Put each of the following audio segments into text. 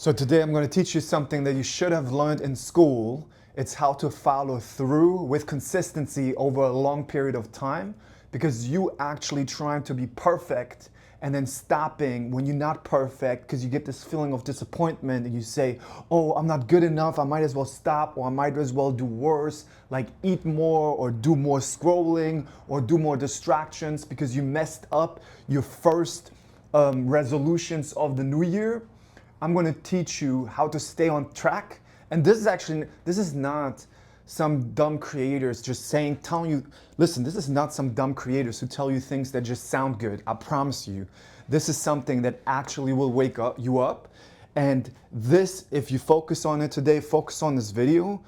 So today I'm going to teach you something that you should have learned in school. It's how to follow through with consistency over a long period of time, because you actually trying to be perfect and then stopping when you're not perfect because you get this feeling of disappointment and you say, oh, I'm not good enough, I might as well stop, or I might as well do worse, like eat more or do more scrolling or do more distractions because you messed up your first resolutions of the new year. I'm going to teach you how to stay on track. And this is not some dumb creators just telling you, listen, this is not some dumb creators who tell you things that just sound good. I promise you. This is something that actually will wake you up. And this, if you focus on it today, focus on this video,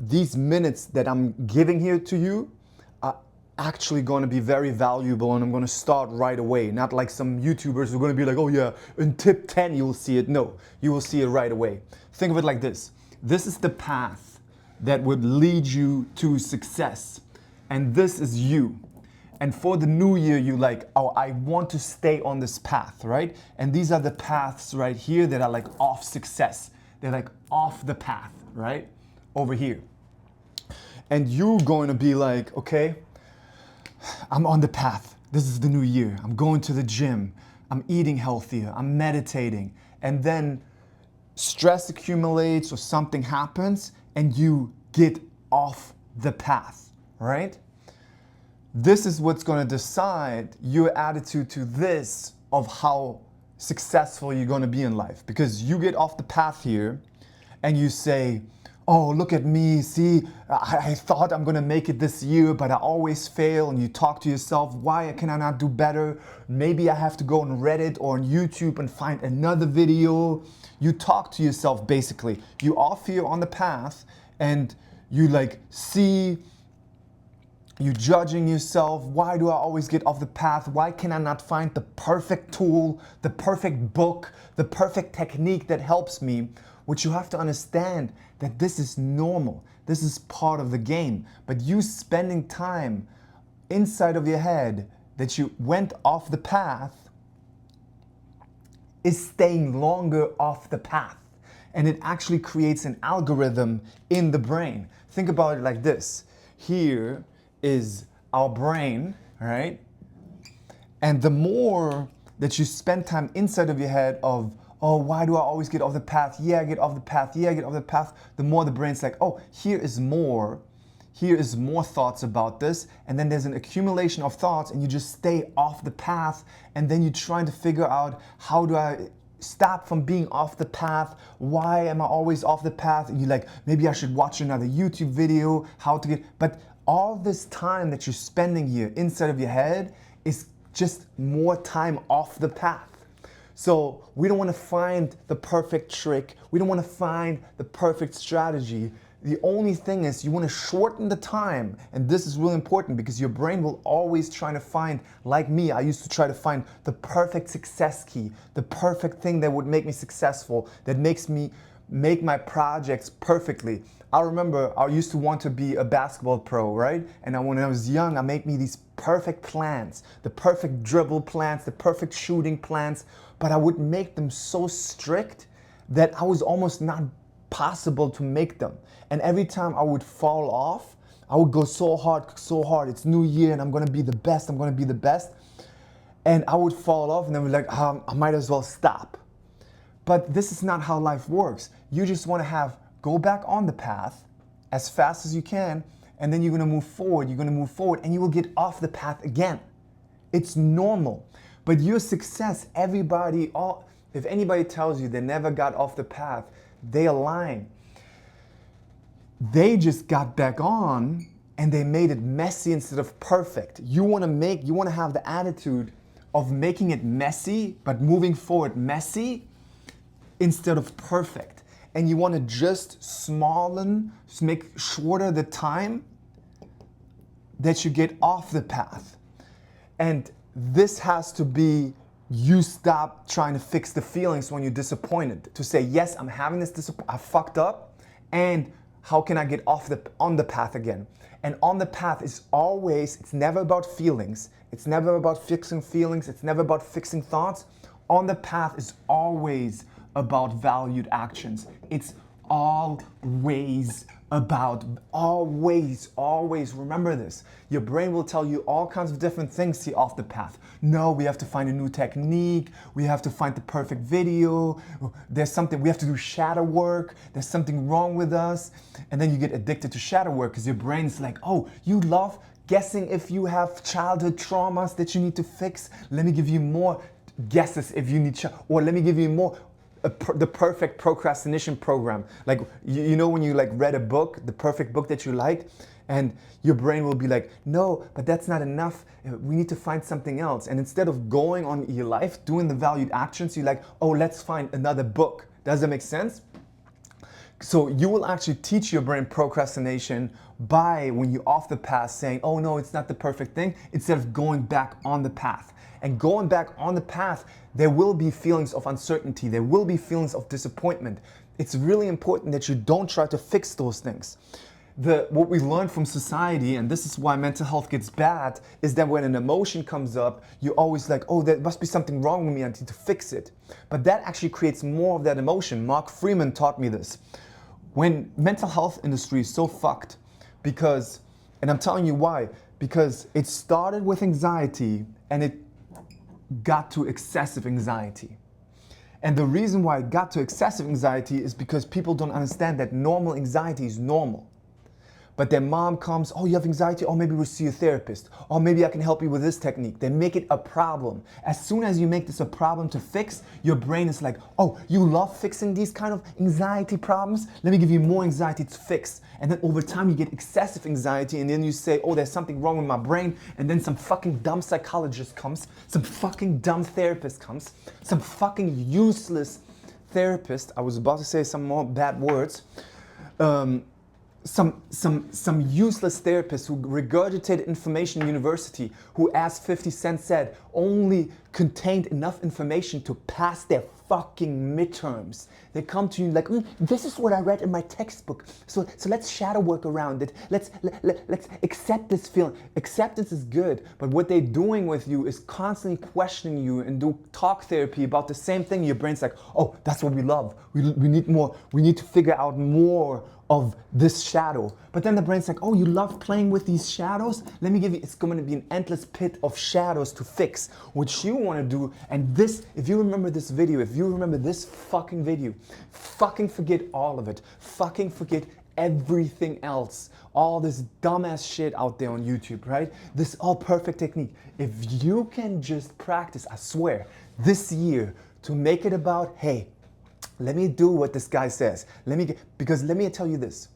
these minutes that I'm giving here to you are actually going to be very valuable, and I'm going to start right away. Not like some YouTubers who are going to be like, oh yeah, in tip 10 you will see it. No, you will see it right away. Think of it like this. This is the path that would lead you to success. And this is you. And for the new year, you like, oh, I want to stay on this path, right? And these are the paths right here that are like off success. They're like off the path, right? Over here. And you're going to be like, okay, I'm on the path. This is the new year. I'm going to the gym. I'm eating healthier. I'm meditating. And then stress accumulates or something happens and you get off the path, right? This is what's going to decide your attitude to this of how successful you're going to be in life. Because you get off the path here and you say, oh, look at me, see, I thought I'm gonna make it this year, but I always fail. And you talk to yourself, why can I not do better? Maybe I have to go on Reddit or on YouTube and find another video. You talk to yourself basically. You off here on the path and you like see, you judging yourself. Why do I always get off the path? Why can I not find the perfect tool, the perfect book, the perfect technique that helps me? Which you have to understand that this is normal. This is part of the game. But you spending time inside of your head that you went off the path is staying longer off the path. And it actually creates an algorithm in the brain. Think about it like this. Here is our brain, right? And the more that you spend time inside of your head of, oh, why do I always get off the path? Yeah, I get off the path. Yeah, I get off the path. The more the brain's like, oh, here is more thoughts about this. And then there's an accumulation of thoughts and you just stay off the path. And then you're trying to figure out, how do I stop from being off the path? Why am I always off the path? And you're like, maybe I should watch another YouTube video, how to get, but all this time that you're spending here inside of your head is just more time off the path. So we don't want to find the perfect trick. We don't want to find the perfect strategy. The only thing is you want to shorten the time. And this is really important because your brain will always try to find, like me, I used to try to find the perfect success key, the perfect thing that would make me successful, that makes me make my projects perfectly. I remember I used to want to be a basketball pro, right? And when I was young, I made me these perfect plans, the perfect dribble plans, the perfect shooting plans, but I would make them so strict that I was almost not possible to make them. And every time I would fall off, I would go so hard, it's new year and I'm gonna be the best, I'm gonna be the best. And I would fall off and then be like, I might as well stop. But this is not how life works. You just wanna go back on the path as fast as you can, and then you're gonna move forward, and you will get off the path again. It's normal. But your success, if anybody tells you they never got off the path, they are lying. They just got back on and they made it messy instead of perfect. You wanna have the attitude of making it messy, but moving forward messy instead of perfect. And you wanna just make shorter the time that you get off the path. And this has to be, you stop trying to fix the feelings when you're disappointed. To say, yes, I'm having this I fucked up, and how can I get on the path again? And on the path is always, it's never about feelings. It's never about fixing feelings. It's never about fixing thoughts. On the path is always about valued actions. It's always about, always, remember this. Your brain will tell you all kinds of different things see off the path. No, we have to find a new technique. We have to find the perfect video. There's something, we have to do shadow work. There's something wrong with us. And then you get addicted to shadow work because your brain's like, oh, you love guessing if you have childhood traumas that you need to fix. Let me give you more guesses if you need, or let me give you more. The perfect procrastination program. Like, you know when you like read a book, the perfect book that you liked, and your brain will be like, no, but that's not enough. We need to find something else. And instead of going on your life, doing the valued actions, you're like, oh, let's find another book. Does that make sense? So you will actually teach your brain procrastination by, when you're off the path, saying, oh no, it's not the perfect thing, instead of going back on the path. And going back on the path, there will be feelings of uncertainty. There will be feelings of disappointment. It's really important that you don't try to fix those things. What we learned from society, and this is why mental health gets bad, is that when an emotion comes up, you're always like, oh, there must be something wrong with me, I need to fix it. But that actually creates more of that emotion. Mark Freeman taught me this. When mental health industry is so fucked, because, and I'm telling you why, because it started with anxiety and it got to excessive anxiety. And the reason why it got to excessive anxiety is because people don't understand that normal anxiety is normal. But their mom comes, oh, you have anxiety? Oh, maybe we'll see a therapist. Oh, maybe I can help you with this technique. They make it a problem. As soon as you make this a problem to fix, your brain is like, oh, you love fixing these kind of anxiety problems? Let me give you more anxiety to fix. And then over time you get excessive anxiety, and then you say, oh, there's something wrong with my brain. And then some fucking dumb psychologist comes, some fucking dumb therapist comes, some fucking useless therapist. I was about to say some more bad words. Some useless therapist who regurgitated information in university, who, as 50 Cent said, only contained enough information to pass their fucking midterms. They come to you like, this is what I read in my textbook, so let's shadow work around it. Let's accept this feeling. Acceptance is good, but what they're doing with you is constantly questioning you and do talk therapy about the same thing. Your brain's like, oh, that's what we love. We need more. We need to figure out more of this shadow. But then the brain's like, oh, you love playing with these shadows? Let me give you, it's going to be an endless pit of shadows to fix. What you want to do, and this, if you remember this video, if you remember this fucking video, fucking forget all of it. Fucking forget everything else. All this dumbass shit out there on YouTube, right? This all perfect technique. If you can just practice, I swear, this year to make it about, hey, let me do what this guy says. Because let me tell you this.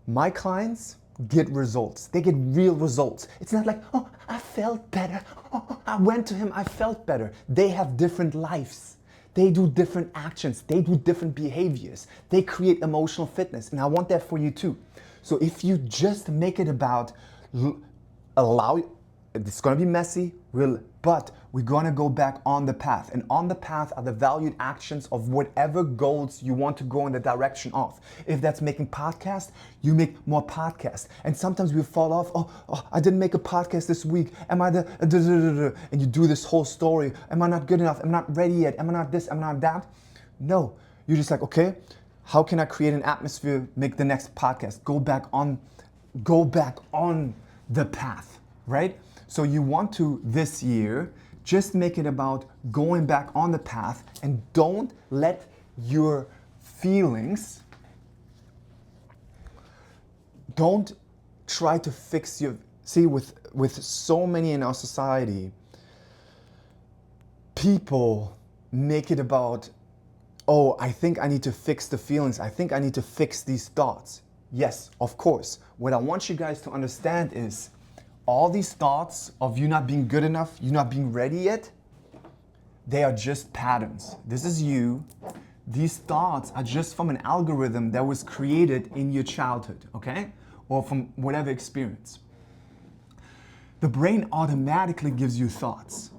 My clients get results. They get real results. It's not like, oh, I felt better. Oh, I went to him, I felt better. They have different lives. They do different actions. They do different behaviors. They create emotional fitness. And I want that for you too. So if you just make it about it's going to be messy, but we're going to go back on the path. And on the path are the valued actions of whatever goals you want to go in the direction of. If that's making podcasts, you make more podcasts. And sometimes we fall off, oh, I didn't make a podcast this week. Am I and you do this whole story. Am I not good enough? Am I not ready yet? Am I not this? Am I not that? No. You're just like, okay, how can I create an atmosphere, make the next podcast? Go back on the path, right? So you want to, this year, just make it about going back on the path, and don't let your feelings, don't try to fix your, see, with so many in our society, people make it about, oh, I think I need to fix the feelings. I think I need to fix these thoughts. Yes, of course. What I want you guys to understand is, all these thoughts of you not being good enough, you not being ready yet, they are just patterns. This is you. These thoughts are just from an algorithm that was created in your childhood, okay? Or from whatever experience. The brain automatically gives you thoughts.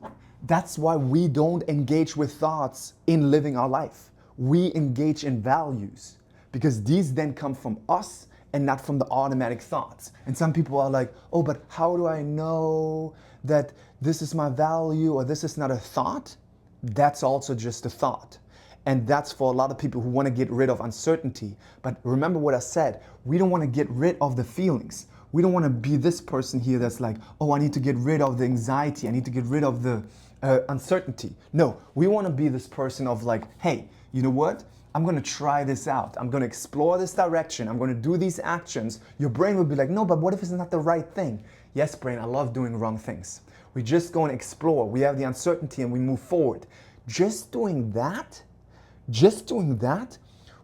That's why we don't engage with thoughts in living our life. We engage in values, because these then come from us and not from the automatic thoughts. And some people are like, oh, but how do I know that this is my value or this is not a thought? That's also just a thought. And that's for a lot of people who want to get rid of uncertainty. But remember what I said, we don't want to get rid of the feelings. We don't want to be this person here that's like, oh, I need to get rid of the anxiety. I need to get rid of the uncertainty. No, we want to be this person of like, hey, you know what? I'm going to try this out. I'm going to explore this direction. I'm going to do these actions. Your brain will be like, no, but what if it's not the right thing? Yes, brain, I love doing wrong things. We just go and explore. We have the uncertainty and we move forward. Just doing that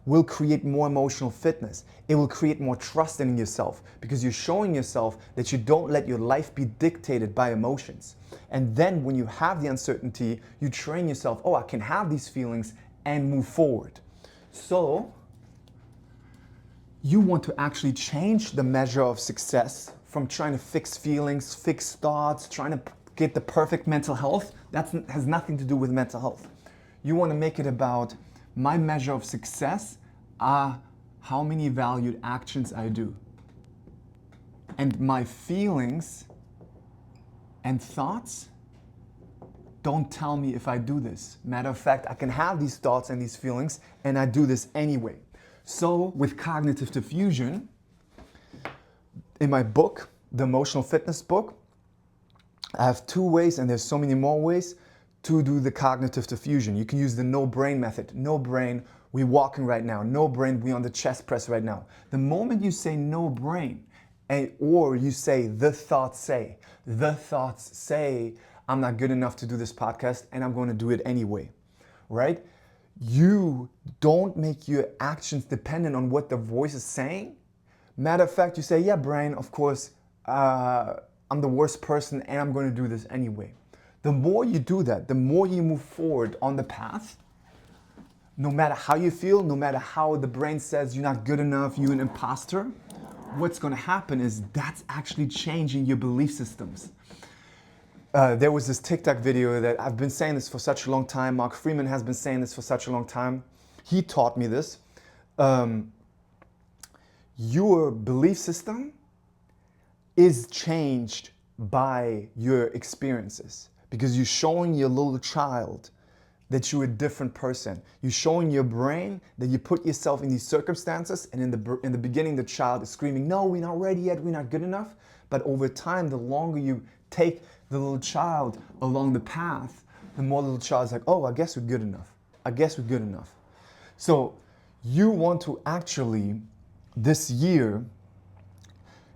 will create more emotional fitness. It will create more trust in yourself because you're showing yourself that you don't let your life be dictated by emotions. And then when you have the uncertainty, you train yourself, oh, I can have these feelings and move forward. So you want to actually change the measure of success from trying to fix feelings, fix thoughts, trying to get the perfect mental health. That has nothing to do with mental health. You want to make it about my measure of success are how many valued actions I do. And my feelings and thoughts don't tell me if I do this. Matter of fact, I can have these thoughts and these feelings and I do this anyway. So with cognitive diffusion, in my book, the Emotional Fitness book, I have 2 ways, and there's so many more ways to do the cognitive diffusion. You can use the no brain method. No brain, we walking right now. No brain, we on the chest press right now. The moment you say no brain, or you say the thoughts say, I'm not good enough to do this podcast and I'm going to do it anyway, right? You don't make your actions dependent on what the voice is saying. Matter of fact, you say, yeah, brain, of course, I'm the worst person and I'm going to do this anyway. The more you do that, the more you move forward on the path, no matter how you feel, no matter how the brain says you're not good enough, you're an imposter, what's going to happen is that's actually changing your belief systems. There was this TikTok video that I've been saying this for such a long time. Mark Freeman has been saying this for such a long time. He taught me this. Your belief system is changed by your experiences because you're showing your little child that you're a different person. You're showing your brain that you put yourself in these circumstances, and in the beginning the child is screaming, no, we're not ready yet, we're not good enough. But over time, the longer you take the little child along the path, the more the little child's like, oh, I guess we're good enough. I guess we're good enough. So you want to actually, this year,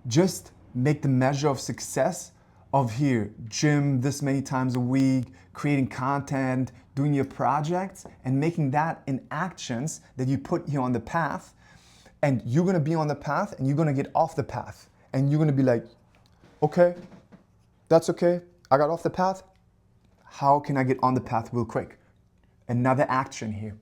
just make the measure of success of here, gym this many times a week, creating content, doing your projects, and making that in actions that you put here on the path. And you're gonna be on the path and you're gonna get off the path. And you're gonna be like, okay, that's okay. I got off the path. How can I get on the path real quick? Another action here.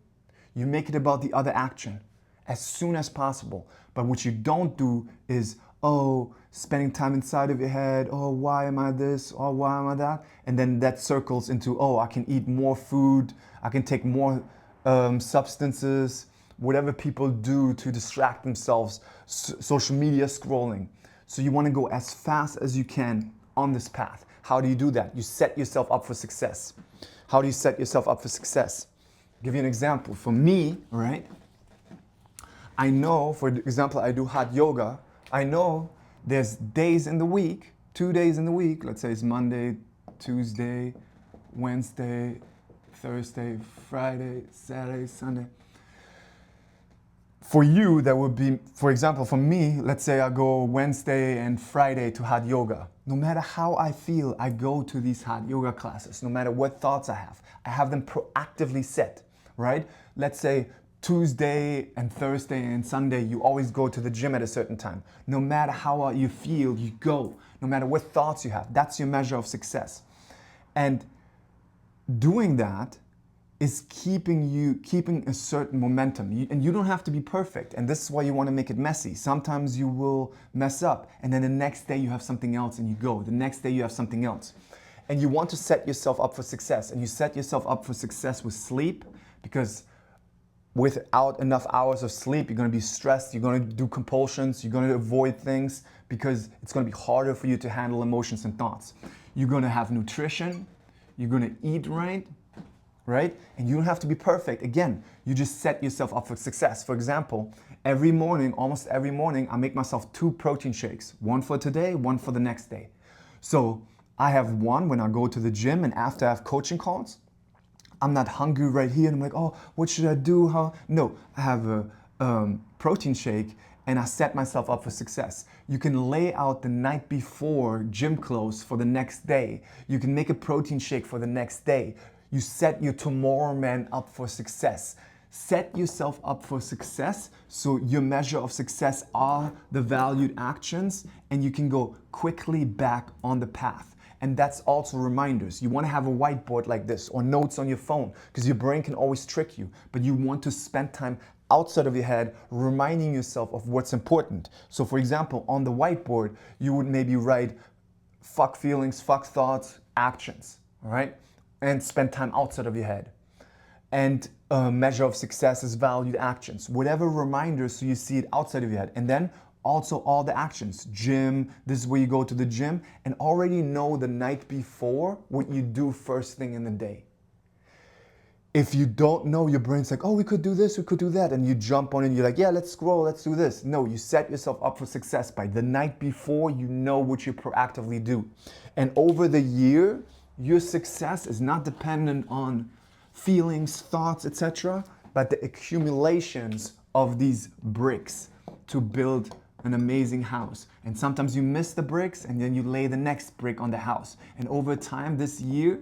You make it about the other action as soon as possible. But what you don't do is, oh, spending time inside of your head, oh, why am I this, or why am I that? And then that circles into, oh, I can eat more food, I can take more substances, whatever people do to distract themselves, social media scrolling. So you want to go as fast as you can on this path. How do you do that? You set yourself up for success. How do you set yourself up for success? I'll give you an example. For me, right? I know, for example, I do hot yoga. I know there's days in the week, 2 days in the week, let's say it's Monday, Tuesday, Wednesday, Thursday, Friday, Saturday, Sunday. For you, that would be, for example, for me, let's say I go Wednesday and Friday to hot yoga. No matter how I feel, I go to these hot yoga classes, no matter what thoughts I have them proactively set, right? Let's say Tuesday and Thursday and Sunday, you always go to the gym at a certain time. No matter how you feel, you go. No matter what thoughts you have, that's your measure of success. And doing that is keeping a certain momentum. And you don't have to be perfect. And this is why you want to make it messy. Sometimes you will mess up. And then the next day you have something else and you go. The next day you have something else. And you want to set yourself up for success. And you set yourself up for success with sleep, because without enough hours of sleep, you're going to be stressed, you're going to do compulsions, you're going to avoid things because it's going to be harder for you to handle emotions and thoughts. You're going to have nutrition, you're going to eat right, right? And you don't have to be perfect. Again, you just set yourself up for success. For example, every morning, almost every morning, I make myself 2 protein shakes. One for today, one for the next day. So I have one when I go to the gym and after I have coaching calls. I'm not hungry right here and I'm like, oh, what should I do? How? No, I have a protein shake and I set myself up for success. You can lay out the night before gym clothes for the next day. You can make a protein shake for the next day. You set your tomorrow man up for success. Set yourself up for success so your measure of success are the valued actions and you can go quickly back on the path. And that's also reminders. You want to have a whiteboard like this or notes on your phone because your brain can always trick you, but you want to spend time outside of your head reminding yourself of what's important. So for example, on the whiteboard, you would maybe write fuck feelings, fuck thoughts, actions, all right? And spend time outside of your head. And a measure of success is valued actions. Whatever reminders so you see it outside of your head. And then also all the actions. Gym, this is where you go to the gym and already know the night before what you do first thing in the day. If you don't know, your brain's like, oh, we could do this, we could do that. And you jump on it and you're like, yeah, let's scroll, let's do this. No, you set yourself up for success by the night before you know what you proactively do. And over the year, your success is not dependent on feelings, thoughts, etc., but the accumulations of these bricks to build an amazing house. And sometimes you miss the bricks and then you lay the next brick on the house. And over time this year,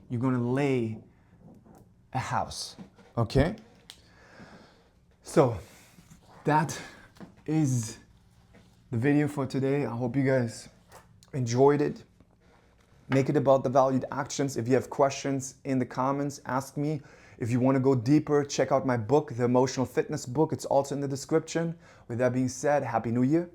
you're gonna lay a house, okay? So that is the video for today. I hope you guys enjoyed it. Make it about the valued actions. If you have questions in the comments, ask me. If you want to go deeper, check out my book, The Emotional Fitness Book. It's also in the description. With that being said, Happy New Year.